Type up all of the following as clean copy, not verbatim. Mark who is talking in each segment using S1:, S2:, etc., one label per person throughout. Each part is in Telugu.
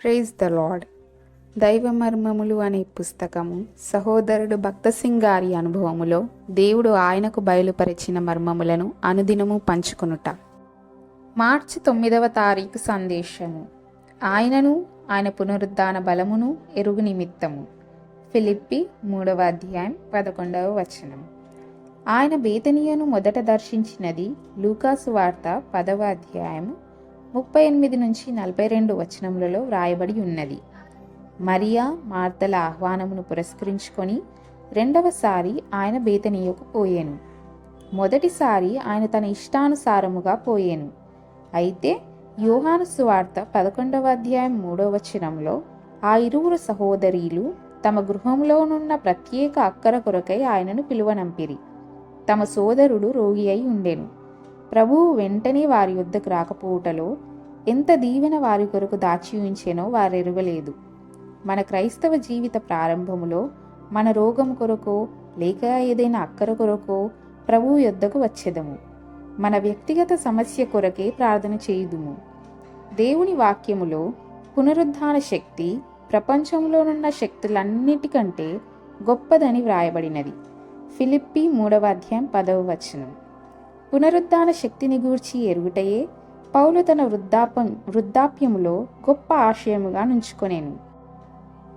S1: Praise the lord. దైవ మర్మములు అనే పుస్తకము సహోదరుడు భక్తసింగ్ గారి అనుభవములో దేవుడు ఆయనకు బయలుపరిచిన మర్మములను అనుదినము పంచుకొనుట. మార్చి 9వ తారీఖు సందేశము. ఆయనను ఆయన పునరుద్ధాన బలమును ఎరుగు నిమిత్తము. ఫిలిప్పి 3వ అధ్యాయం 11వ వచనం. ఆయన బేతనియను మొదట దర్శించినది లూకాసు వార్త 10వ అధ్యాయము 38 నుంచి 42 వచనములలో వ్రాయబడి ఉన్నది. మరియా మార్తల ఆహ్వానమును పురస్కరించుకొని రెండవసారి ఆయన బేతనీయకు పోయేను. మొదటిసారి ఆయన తన ఇష్టానుసారముగా పోయేను. అయితే యోహాను సువార్త 11వ అధ్యాయం 3వ వచనంలో ఆ ఇరువురు సహోదరీలు తమ గృహంలోనున్న ప్రత్యేక అక్కర కొరకై ఆయనను పిలువనంపిరి. తమ సోదరుడు రోగి అయి ఉండెను. ప్రభువు వెంటనే వారి యొద్దకు రాకపోవుటలో ఎంత దీవెన వారి కొరకు దాచి ఉంచెనో వారెరుగలేదు. మన క్రైస్తవ జీవిత ప్రారంభములో మన రోగం కొరకో లేక ఏదైనా అక్కర కొరకో ప్రభువు యొద్దకు వచ్చెదము. మన వ్యక్తిగత సమస్య కొరకే ప్రార్థన చేయుదుము. దేవుని వాక్యములో పునరుద్ధాన శక్తి ప్రపంచంలోనున్న శక్తులన్నిటికంటే గొప్పదని వ్రాయబడినది. ఫిలిప్పి 3వ అధ్యాయం 10వ వచనం. పునరుద్ధాన శక్తిని గూర్చి ఎరుగుటయే పౌలు తన వృద్ధాప్యములో గొప్ప ఆశయముగా నుంచుకొనేను.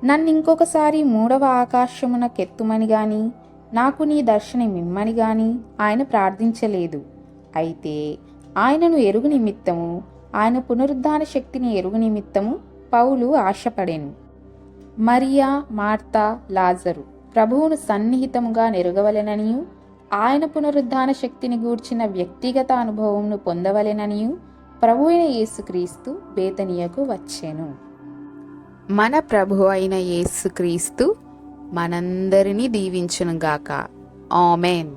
S1: నన్నింకొకసారి 3వ ఆకాశమున కెత్తుమని గాని నాకు నీ దర్శనమిమ్మని గాని ఆయన ప్రార్థించలేదు. అయితే ఆయనను ఎరుగు నిమిత్తము, ఆయన పునరుద్ధాన శక్తిని ఎరుగు నిమిత్తము పౌలు ఆశపడెను. మరియా, మార్తా, లాజరు ప్రభువును సన్నిహితముగా నెరుగవలెననియు ఆయన పునరుద్ధాన శక్తిని గూర్చిన వ్యక్తిగత అనుభవమును పొందవలెననియు ప్రభువైన యేసుక్రీస్తు బేతనియకు వచ్చెను. మన ప్రభు అయిన యేసుక్రీస్తు మనందరినీ దీవించునుగాక. ఆమేన్.